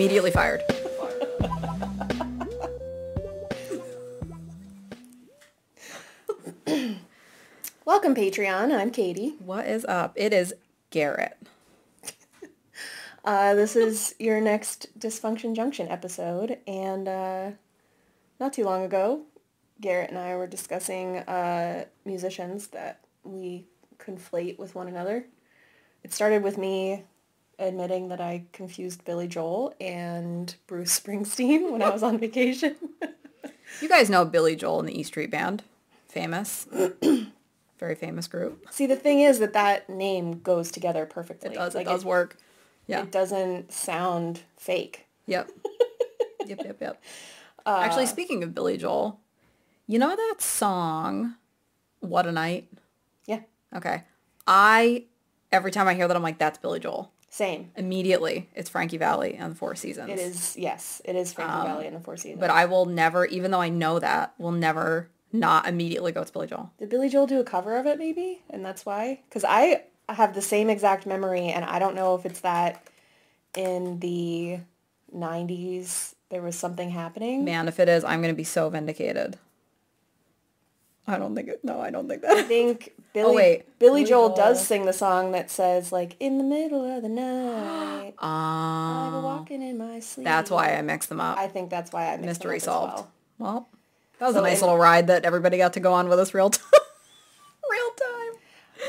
Immediately fired. Welcome, Patreon. I'm Katie. What is up? It is Garrett. This is your next Dysfunction Junction episode, and not too long ago, Garrett and I were discussing musicians that we conflate with one another. It started with me admitting that I confused Billy Joel and Bruce Springsteen when I was on vacation. You guys know Billy Joel and the E Street Band. Famous. Very famous group. See, the thing is that name goes together perfectly. It does. Like, it does work. Yeah. It doesn't sound fake. Yep. Yep. Actually, speaking of Billy Joel, you know that song, What a Night? Yeah. Okay. Every time I hear that, I'm like, that's Billy Joel. Same. Immediately, it's Frankie Valli and the Four Seasons. It is, yes. It is Frankie Valli and the Four Seasons. But I will never, even though I know that, will never not immediately go, it's Billy Joel. Did Billy Joel do a cover of it, maybe? And that's why? Because I have the same exact memory, and I don't know if it's that in the 90s there was something happening. Man, if it is, I'm going to be so vindicated. I don't think that. I think Billy Joel does sing the song that says, like, in the middle of the night, I go walking in my sleep. That's why I mixed them up. I think that's why I mixed Mystery them up solved. as Well, that was a nice little ride that everybody got to go on with us real time.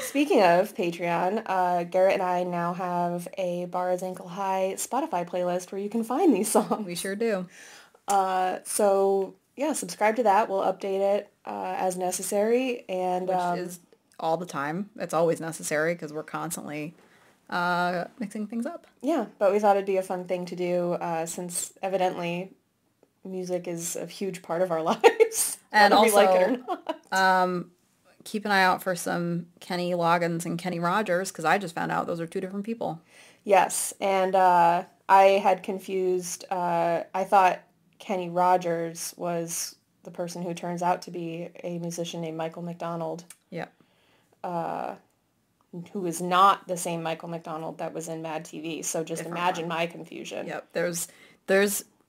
Speaking of Patreon, Garrett and I now have a Bar as Ankle High Spotify playlist where you can find these songs. We sure do. So, yeah, subscribe to that. We'll update it as necessary. And which is all the time. It's always necessary because we're constantly mixing things up. Yeah, but we thought it'd be a fun thing to do since evidently music is a huge part of our lives. And whether also, we like it or not. Keep an eye out for some Kenny Loggins and Kenny Rogers because I just found out those are two different people. Yes, and I had confused, I thought Kenny Rogers was the person who turns out to be a musician named Michael McDonald. Yep. Who is not the same Michael McDonald that was in Mad TV. So just imagine my confusion. Yep.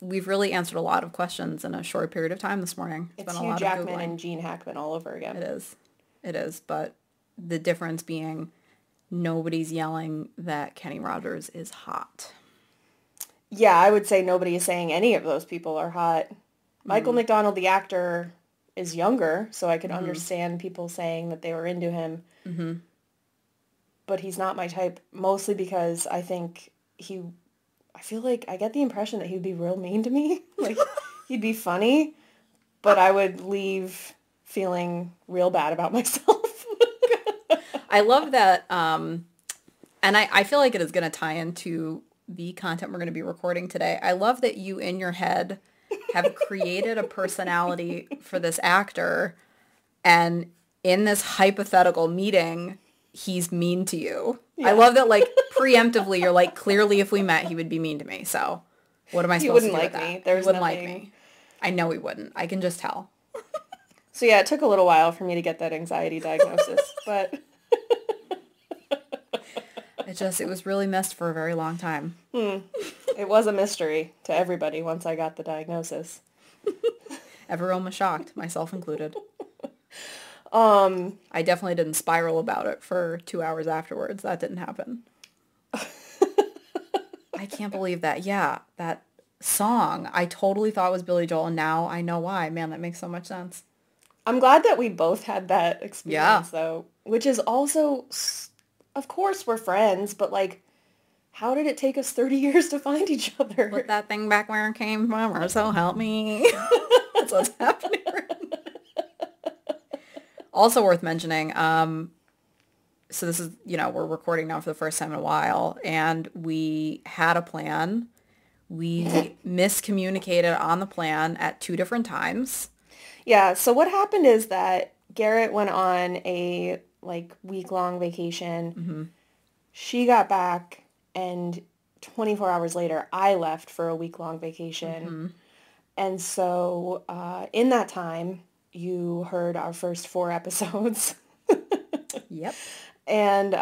We've really answered a lot of questions in a short period of time this morning. It's been Hugh Jackman and Gene Hackman all over again. It is, but the difference being nobody's yelling that Kenny Rogers is hot. Yeah, I would say nobody is saying any of those people are hot. Michael McDonald, the actor, is younger, so I could understand people saying that they were into him. Mm-hmm. But he's not my type, mostly because I feel like I get the impression that he'd be real mean to me. Like, he'd be funny, but I would leave feeling real bad about myself. I love that, and I feel like it is going to tie into the content we're going to be recording today. I love that you, in your head, have created a personality for this actor, and in this hypothetical meeting, he's mean to you. Yeah. I love that, like, preemptively, you're like, clearly if we met, he would be mean to me, so what am I supposed to do with that? He wouldn't like me. I know he wouldn't. I can just tell. So yeah, it took a little while for me to get that anxiety diagnosis, but it was really missed for a very long time. It was a mystery to everybody once I got the diagnosis. Everyone was shocked, myself included. I definitely didn't spiral about it for 2 hours afterwards. That didn't happen. I can't believe that. Yeah, that song, I totally thought was Billy Joel, and now I know why. Man, that makes so much sense. I'm glad that we both had that experience, though, which is also, of course, we're friends, but, like, how did it take us 30 years to find each other? Put that thing back where it came from, or so help me. That's what's happening right now. Also worth mentioning, so this is, we're recording now for the first time in a while, and we had a plan. We miscommunicated on the plan at 2 different times. Yeah, so what happened is that Garrett went on a, week-long vacation. Mm-hmm. She got back, and 24 hours later, I left for a week-long vacation. Mm-hmm. And so in that time, you heard our first 4 episodes. Yep. And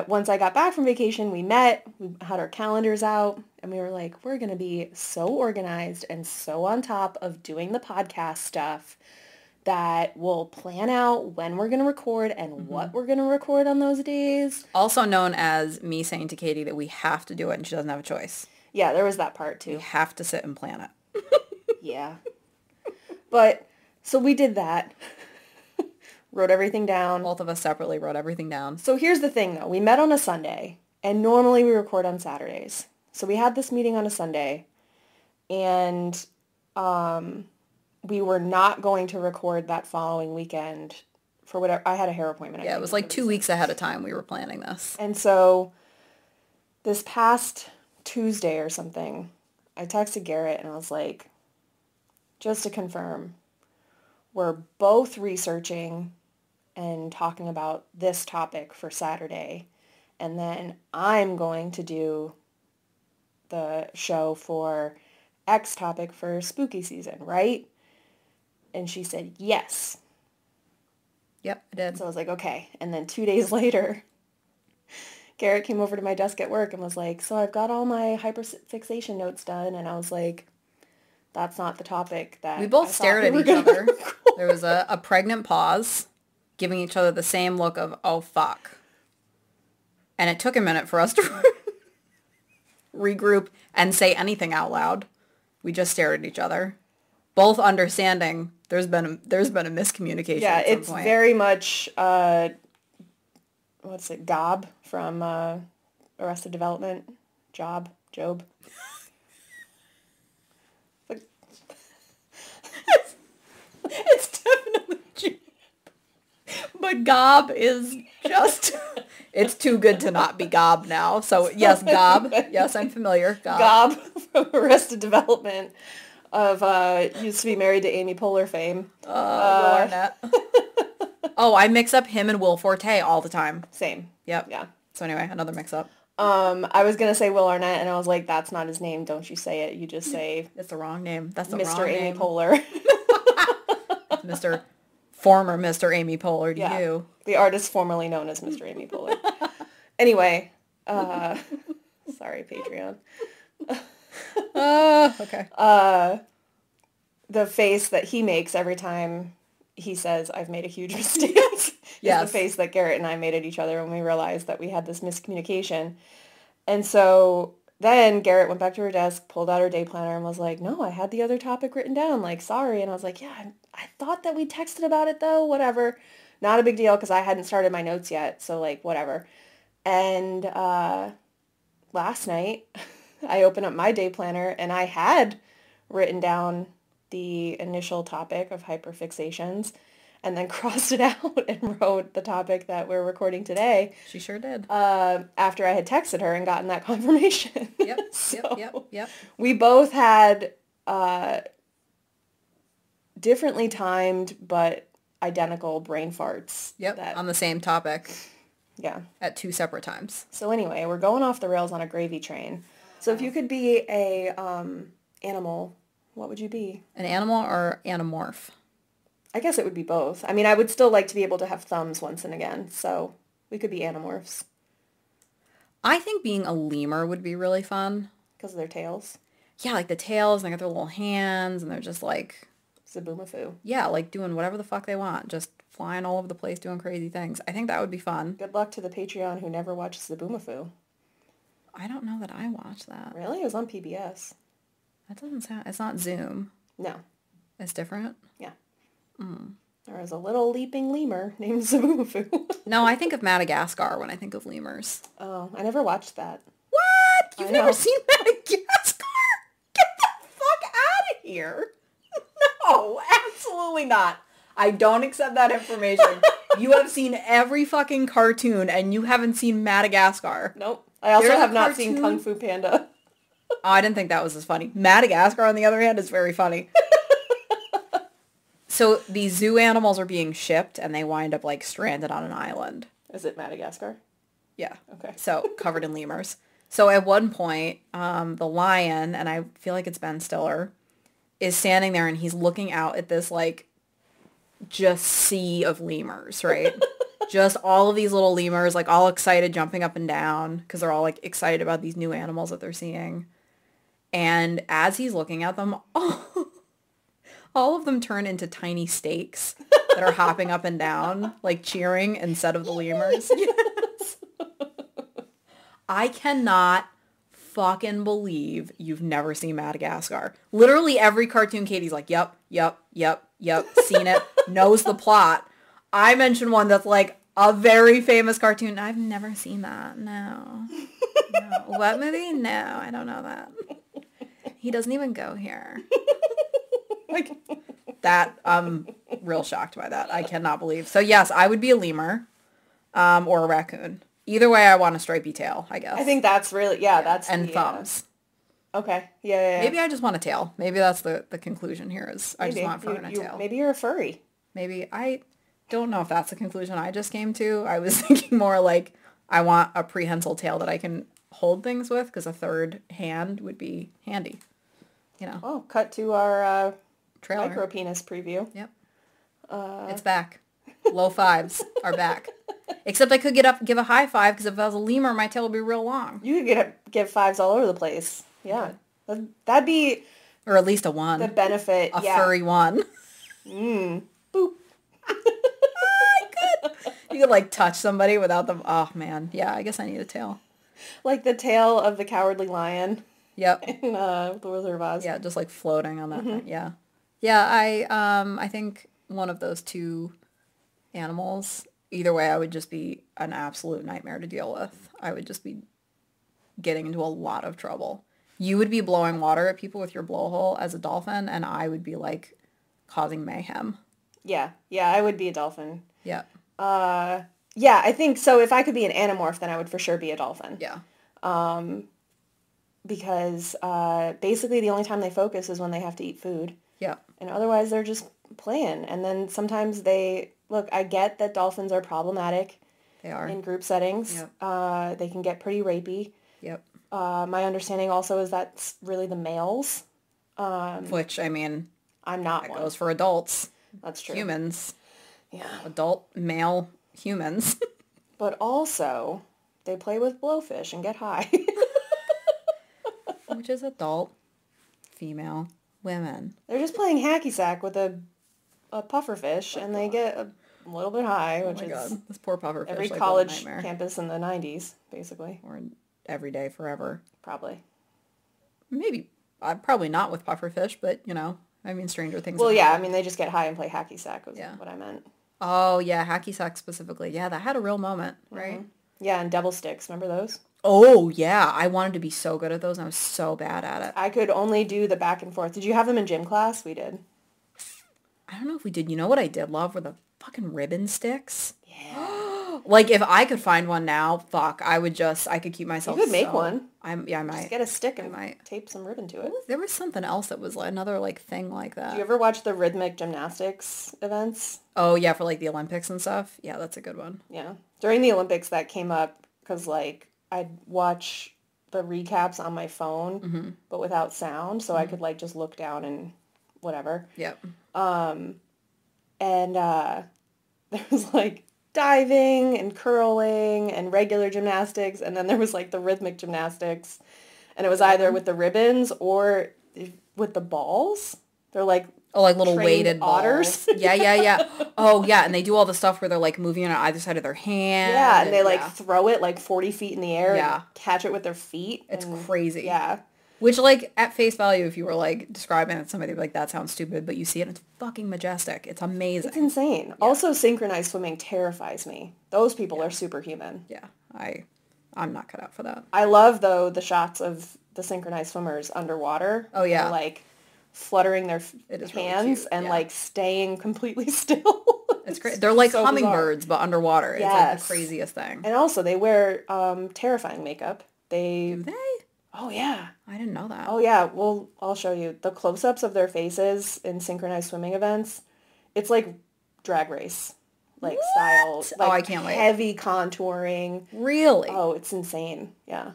once I got back from vacation, we met. We had our calendars out. And we were like, we're going to be so organized and so on top of doing the podcast stuff that we'll plan out when we're going to record and what we're going to record on those days. Also known as me saying to Katie that we have to do it and she doesn't have a choice. Yeah, there was that part too. We have to sit and plan it. Yeah. But, so we did that. Wrote everything down. Both of us separately wrote everything down. So here's the thing though. We met on a Sunday and normally we record on Saturdays. So we had this meeting on a Sunday and we were not going to record that following weekend for whatever. I had a hair appointment. Yeah, it was like 2 weeks ahead of time we were planning this. And so this past Tuesday or something, I texted Garrett and I was like, just to confirm, we're both researching and talking about this topic for Saturday. And then I'm going to do the show for X topic for spooky season, right? And she said, yes. Yep, I did. So I was like, okay. And then 2 days later, Garrett came over to my desk at work and was like, so I've got all my hyperfixation notes done. And I was like, that's not the topic that we both stared at each other. There was a pregnant pause, giving each other the same look of, oh, fuck. And it took a minute for us to regroup and say anything out loud. We just stared at each other, both understanding there's been a miscommunication. Yeah, at some it's point. very much what's it? Gob from Arrested Development. Job. It's definitely Job. But Gob is just, it's too good to not be Gob now. So yes, Gob. Yes, I'm familiar. Gob from Arrested Development used to be married to Amy Poehler fame. Will Arnett. Oh, I mix up him and Will Forte all the time. Same. Yep. Yeah. So anyway, another mix up. I was going to say Will Arnett, and I was like, that's not his name. Don't you say it. You just say... It's the wrong name. That's the Mr. wrong Amy name. Poehler. Former Mr. Amy Poehler to you. The artist formerly known as Mr. Amy Poehler. Anyway, sorry, Patreon. Okay. The face that he makes every time he says, I've made a huge mistake. Is the face that Garrett and I made at each other when we realized that we had this miscommunication. And so then Garrett went back to her desk, pulled out her day planner, and was like, no, I had the other topic written down. Like, sorry. And I was like, yeah, I thought that we texted about it, though. Whatever. Not a big deal, because I hadn't started my notes yet. So, like, whatever. And last night, I opened up my day planner, and I had written down the initial topic of hyperfixations, and then crossed it out and wrote the topic that we're recording today. She sure did. After I had texted her and gotten that confirmation. Yep, So yep. We both had differently timed but identical brain farts. Yep, on the same topic. Yeah. At two separate times. So anyway, we're going off the rails on a gravy train. So if you could be a animal, what would you be? An animal or animorph? I guess it would be both. I mean, I would still like to be able to have thumbs once and again, so we could be animorphs. I think being a lemur would be really fun. Because of their tails? Yeah, like the tails, and they got their little hands, and they're just like... Zaboomafoo. Yeah, like doing whatever the fuck they want. Just flying all over the place, doing crazy things. I think that would be fun. Good luck to the Patreon who never watches Zaboomafoo. I don't know that I watched that. Really? It was on PBS. That doesn't sound... It's not Zoom. No. It's different? Yeah. There was a little leaping lemur named Zaboomafoo. No, I think of Madagascar when I think of lemurs. Oh, I never watched that. What? You've never seen Madagascar? Get the fuck out of here. No, absolutely not. I don't accept that information. You have seen every fucking cartoon and you haven't seen Madagascar. Nope. I also have not seen Kung Fu Panda. Oh, I didn't think that was as funny. Madagascar, on the other hand, is very funny. So these zoo animals are being shipped and they wind up like stranded on an island. Is it Madagascar? Yeah. Okay. So covered in lemurs. So at one point, the lion, and I feel like it's Ben Stiller, is standing there and he's looking out at this like just sea of lemurs, right? Just all of these little lemurs, like all excited, jumping up and down because they're all like excited about these new animals that they're seeing. And as he's looking at them, all of them turn into tiny steaks that are hopping up and down, like cheering instead of the lemurs. Yes. I cannot fucking believe you've never seen Madagascar. Literally every cartoon Katie's like, yep, seen it, knows the plot. I mentioned one that's like a very famous cartoon. I've never seen that. No. What movie? No, I don't know that. He doesn't even go here. Like that, I'm real shocked by that. I cannot believe. So yes, I would be a lemur, or a raccoon. Either way, I want a stripy tail, I guess. I think that's really, that's and thumbs. Okay. Yeah. Maybe I just want a tail. Maybe that's the conclusion here is I just want fur and a tail. Maybe you're a furry. Maybe. I don't know if that's the conclusion I just came to. I was thinking more like I want a prehensile tail that I can hold things with because a third hand would be handy. You know. Oh, cut to our trailer. Micro penis preview. Yep. It's back. Low fives are back. Except I could get up and give a high five because if I was a lemur, my tail would be real long. You could give fives all over the place. Yeah. That'd be... Or at least a one. The benefit, A furry one. Boop. You could like touch somebody without them. Oh man. Yeah, I guess I need a tail. Like the tail of the Cowardly Lion. Yep. In The Wizard of Oz. Yeah, just like floating on that thing. Yeah. Yeah, I think one of those two animals, either way, I would just be an absolute nightmare to deal with. I would just be getting into a lot of trouble. You would be blowing water at people with your blowhole as a dolphin, and I would be like causing mayhem. Yeah, I would be a dolphin. Yeah. Yeah, I think so. If I could be an anamorph, then I would for sure be a dolphin. Yeah. Because basically the only time they focus is when they have to eat food. Yeah. And otherwise they're just playing. And then sometimes look, I get that dolphins are problematic. They are. In group settings. Yep. They can get pretty rapey. Yep. My understanding also is that's really the males. Which, I mean, I'm not that one. goes for adults. That's true. Humans. Yeah. Adult male humans. But also, they play with blowfish and get high. Which is adult female women. They're just playing hacky sack with a pufferfish, and they get a little bit high, which is this poor pufferfish. Every like college campus in the 90s, basically. Or every day forever. Probably. Maybe. Probably not with pufferfish, but, you know, I mean, stranger things. Well, yeah, I mean, they just get high and play hacky sack was what I meant. Oh, yeah, hacky sack specifically. Yeah, that had a real moment, right? Mm-hmm. Yeah, and devil sticks. Remember those? Oh, yeah. I wanted to be so good at those, and I was so bad at it. I could only do the back and forth. Did you have them in gym class? We did. I don't know if we did. You know what I did love were the fucking ribbon sticks? Yeah. Like, if I could find one now, fuck, I could keep myself. You could make one. I might. Just get a stick and tape some ribbon to it. There was something else that was like another like thing like that. Do you ever watch the rhythmic gymnastics events? Oh, yeah, for like the Olympics and stuff. Yeah, that's a good one. Yeah. During the Olympics, that came up because like I'd watch the recaps on my phone, but without sound, so I could like just look down and whatever. Yep. And there was like diving and curling and regular gymnastics, and then there was like the rhythmic gymnastics, and it was either with the ribbons or with the balls. They're like little weighted otters. Balls. Yeah. Oh, yeah, and they do all the stuff where they're like moving on either side of their hand. Yeah, and they like throw it like 40 feet in the air and catch it with their feet. It's crazy. Yeah. Which, like, at face value, if you were, like, describing it to somebody, like, that sounds stupid, but you see it, it's fucking majestic. It's amazing. It's insane. Yeah. Also, synchronized swimming terrifies me. Those people are superhuman. Yeah, I'm not cut out for that. I love, though, the shots of the synchronized swimmers underwater. Oh, yeah. They're, like, fluttering their hands and, like, staying completely still. It's great. They're like so hummingbirds, but underwater. It's, like, the craziest thing. And also, they wear terrifying makeup. Do they? Oh, yeah. I didn't know that. Oh, yeah. Well, I'll show you. The close-ups of their faces in synchronized swimming events, it's like Drag Race, like, style. Like, I can't wait. Heavy contouring. Really? Oh, it's insane. Yeah.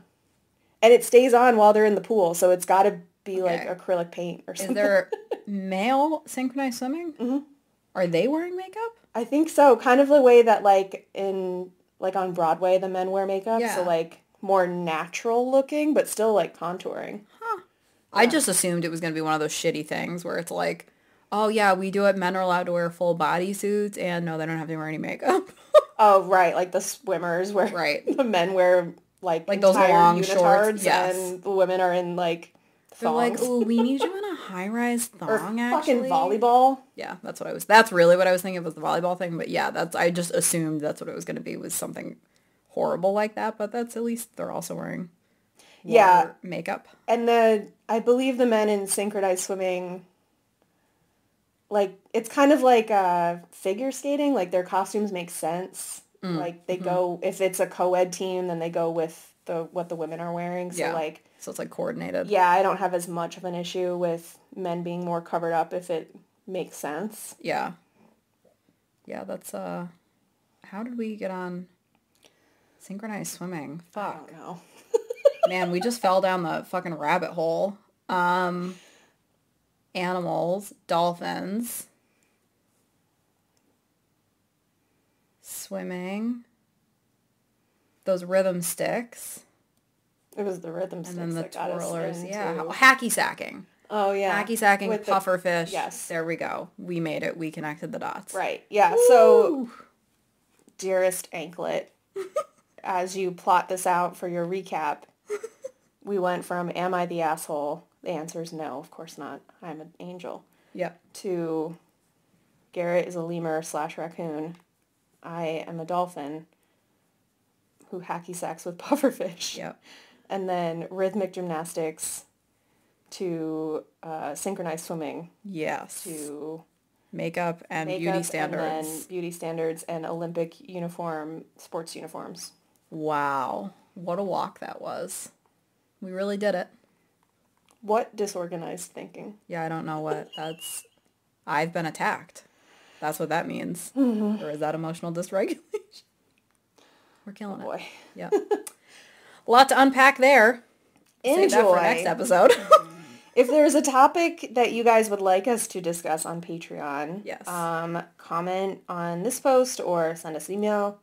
And it stays on while they're in the pool, so it's got to be, like, acrylic paint or something. Is there male synchronized swimming? Mm-hmm. Are they wearing makeup? I think so. Kind of the way that, like, on Broadway, the men wear makeup. Yeah. So, like, more natural looking, but still like contouring. Huh. I just assumed it was going to be one of those shitty things where it's like, oh yeah, we do it. Men are allowed to wear full bodysuits, and no, they don't have to wear any makeup. Oh, right, like the swimmers where the men wear like those long unitards, shorts, yes. and the women are in like thongs. They're like, oh, we need you in a high-rise thong, or fucking volleyball. Yeah, that's really what I was thinking was the volleyball thing, but yeah, I just assumed that's what it was going to be, was something horrible like that, but that's at least they're also wearing makeup. And I believe the men in synchronized swimming, like, it's kind of like figure skating, like their costumes make sense. Like they go, if it's a co-ed team, then they go with what the women are wearing. So so it's like coordinated. Yeah, I don't have as much of an issue with men being more covered up if it makes sense. Yeah. Yeah, that's how did we get on synchronized swimming? Fuck. I don't know. Man, we just fell down the fucking rabbit hole. Animals, dolphins, swimming, those rhythm sticks. It was the rhythm sticks and then the that got twirlers. us into... Yeah, hacky sacking. Oh yeah, hacky sacking, with pufferfish. Yes, there we go. We made it. We connected the dots. Right. Yeah. Woo! So, dearest anklet, as you plot this out for your recap, we went from "Am I the asshole?" The answer is no, of course not. I'm an angel. Yep. To Garrett is a lemur / raccoon. I am a dolphin who hacky sacks with pufferfish. Yep. And then rhythmic gymnastics to synchronized swimming. Yes. To makeup and beauty standards. And then beauty standards and Olympic sports uniforms. Wow. What a walk that was. We really did it. What disorganized thinking? Yeah, I don't know what that's... I've been attacked. That's what that means. Mm-hmm. Or is that emotional dysregulation? We're killing it. Boy. Yeah. A lot to unpack there. Enjoy. Save that for next episode. If there's a topic that you guys would like us to discuss on Patreon, yes. Comment on this post or send us an email.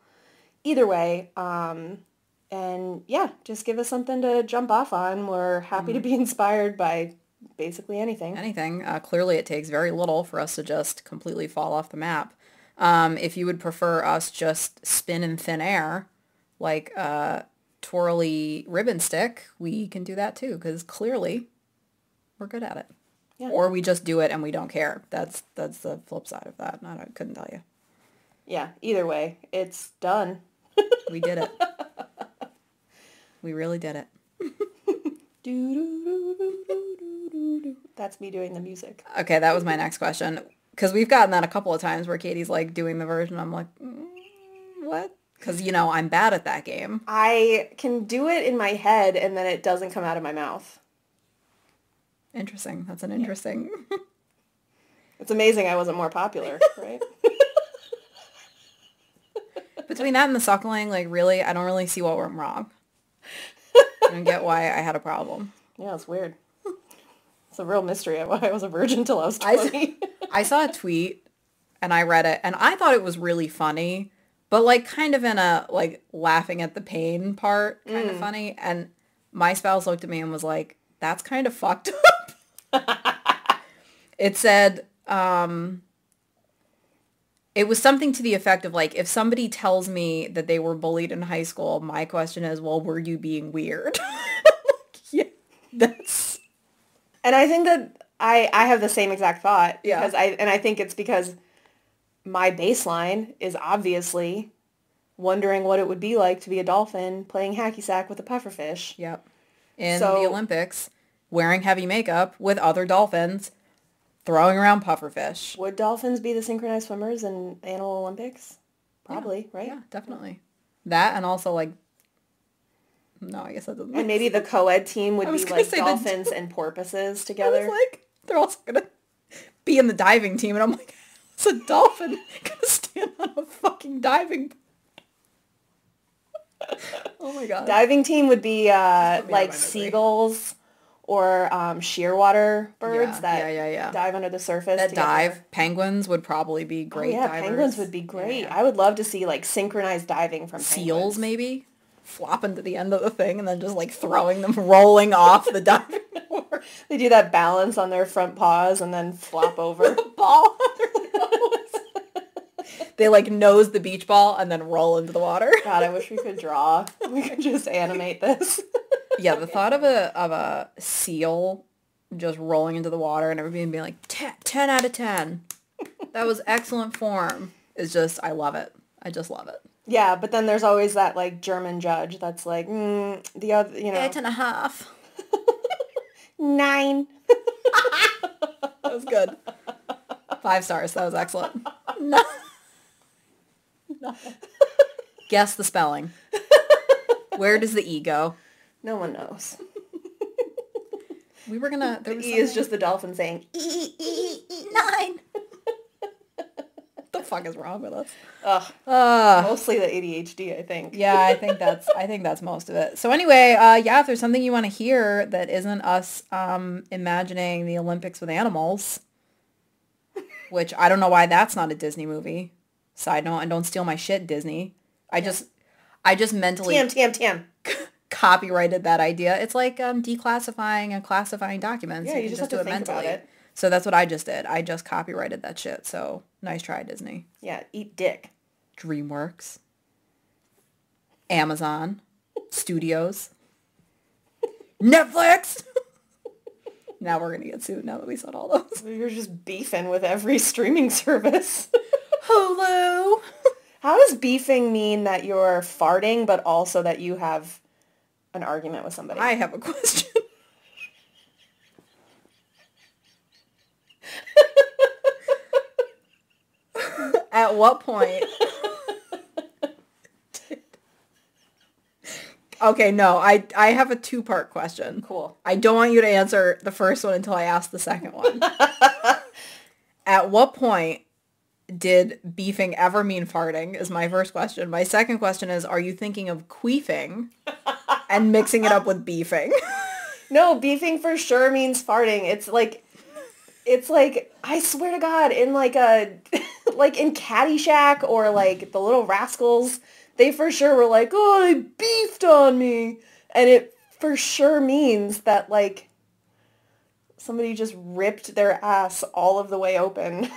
Either way, and yeah, just give us something to jump off on. We're happy to be inspired by basically anything. Anything. Clearly it takes very little for us to just completely fall off the map. If you would prefer us just spin in thin air, like a twirly ribbon stick, we can do that too, because clearly we're good at it. Yeah. Or we just do it and we don't care. That's the flip side of that. I couldn't tell you. Yeah, either way, it's done. We did it. We really did it. That's me doing the music. Okay, that was my next question. Because we've gotten that a couple of times where Katie's like doing the version. I'm like, what? Because, I'm bad at that game. I can do it in my head and then it doesn't come out of my mouth. Interesting. That's an interesting... It's amazing I wasn't more popular, right? Between that and the suckling, really, I don't really see what went wrong. I don't get why I had a problem. Yeah, it's weird. It's a real mystery why I was a virgin till I was 20. I saw a tweet and I read it and I thought it was really funny, but kind of in a laughing at the pain part kind of funny. And my spouse looked at me and was like, that's kind of fucked up. It said, it was something to the effect of if somebody tells me that they were bullied in high school, my question is, well, were you being weird? Yeah, that's... And I think that I have the same exact thought. Yeah. Because I think it's because my baseline is obviously wondering what it would be like to be a dolphin playing hacky sack with a pufferfish. Yep. In the Olympics, wearing heavy makeup with other dolphins, throwing around pufferfish. Would dolphins be the synchronized swimmers in Animal Olympics? Probably, right? Yeah, definitely. That and also no, I guess that doesn't. And maybe the co-ed team would be dolphins and porpoises together. I was they're also gonna be in the diving team, and I'm like, it's a dolphin gonna stand on a fucking diving board. Oh my god. Diving team would be seagulls or shearwater birds that dive under the surface. That dive. Penguins would probably be great divers. Penguins would be great. Yeah. I would love to see synchronized diving from seals, maybe flopping to the end of the thing and then just throwing them, rolling off the diving board. They do that balance on their front paws and then flop over. Ball on their nose. They like nose the beach ball and then roll into the water. God, I wish we could draw. We could just animate this. Yeah, the thought of a seal just rolling into the water and everybody being like, 10 out of 10. That was excellent form. It's just, I love it. I just love it. Yeah, but then there's always that, like, German judge that's like, the other, 8.5. 9. That was good. 5 stars. That was excellent. No. Guess the spelling. Where does the E go? No one knows. We were gonna... The E is just the dolphin saying, E, 9. What the fuck is wrong with us? Mostly the ADHD, I think. Yeah, I think that's most of it. So anyway, if there's something you want to hear that isn't us imagining the Olympics with animals, which I don't know why that's not a Disney movie. Side note, and don't steal my shit, Disney. I just mentally TM. copyrighted that idea. It's like declassifying and classifying documents. Yeah, you just have to think about it. So that's what I just did. I just copyrighted that shit. So nice try, Disney. Yeah, eat dick. DreamWorks, Amazon, Studios, Netflix. Now we're gonna get sued now that we said all those. You're just beefing with every streaming service. Hulu. How does beefing mean that you're farting, but also that you have an argument with somebody? I have a question. At what point? Okay, no, I have a 2-part question. Cool. I don't want you to answer the first one until I ask the second one. At what point did beefing ever mean farting is my first question. My second question is, are you thinking of queefing and mixing it up with beefing? No, beefing for sure means farting. It's like, I swear to God, in like in Caddyshack or like The Little Rascals, they for sure were like, oh, they beefed on me. And it for sure means that like somebody just ripped their ass all of the way open.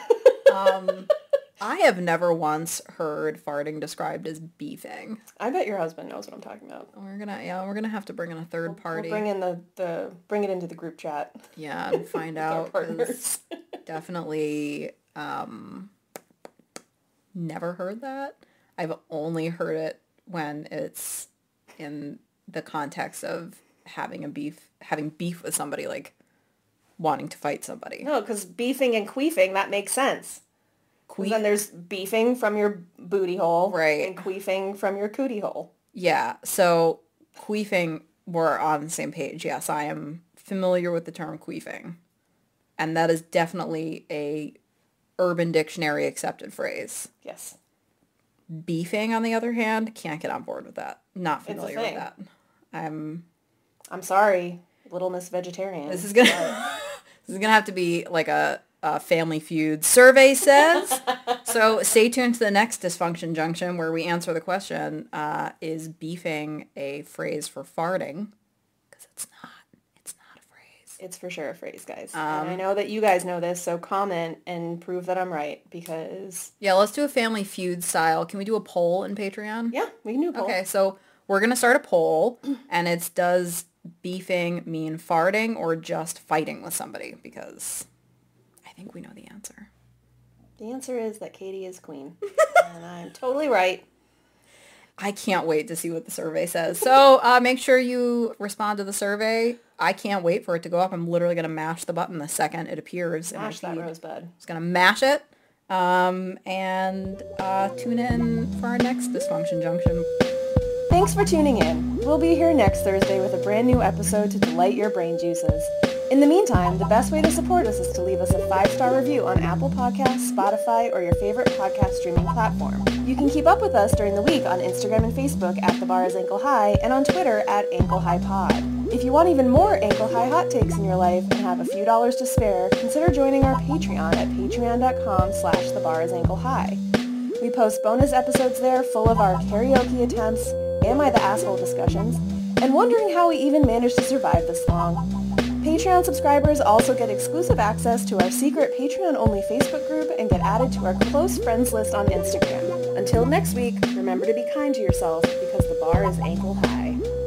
I have never once heard farting described as beefing. I bet your husband knows what I'm talking about. We're gonna have to bring in a third party. We'll bring in bring it into the group chat. Yeah, and find out. Partners. Definitely never heard that. I've only heard it when it's in the context of having beef with somebody, like wanting to fight somebody. No, because beefing and queefing, that makes sense. Then there's beefing from your booty hole, right, and queefing from your cootie hole. Yeah, so queefing, we're on the same page. Yes, I am familiar with the term queefing, and that is definitely a Urban Dictionary accepted phrase. Yes. Beefing, on the other hand, can't get on board with that. Not familiar with that. I'm sorry, Little Miss Vegetarian. This is gonna have to be like a Family Feud survey says. So stay tuned to the next Dysfunction Junction where we answer the question, is beefing a phrase for farting? Because it's not a phrase. It's for sure a phrase, guys. And I know that you guys know this, so comment and prove that I'm right, because... Yeah, let's do a Family Feud style. Can we do a poll in Patreon? Yeah, we can do a poll. Okay, so we're going to start a poll, and it's, does beefing mean farting or just fighting with somebody? Because... I think we know the answer. The answer is that Katie is queen. And I'm totally right. I can't wait to see what the survey says. So make sure you respond to the survey. I can't wait for it to go up. I'm literally going to mash the button the second it appears. Mash that rosebud. Just going to mash it. And tune in for our next Dysfunction Junction. Thanks for tuning in. We'll be here next Thursday with a brand new episode to delight your brain juices. In the meantime, the best way to support us is to leave us a 5-star review on Apple Podcasts, Spotify, or your favorite podcast streaming platform. You can keep up with us during the week on Instagram and Facebook at The Bar is Ankle High and on Twitter at Ankle High Pod. If you want even more Ankle High hot takes in your life and have a few dollars to spare, consider joining our Patreon at patreon.com/thebarisAnkleHigh. We post bonus episodes there full of our karaoke attempts, Am I the Asshole discussions, and wondering how we even managed to survive this long. Patreon subscribers also get exclusive access to our secret Patreon-only Facebook group and get added to our close friends list on Instagram. Until next week, remember to be kind to yourself because the bar is ankle high.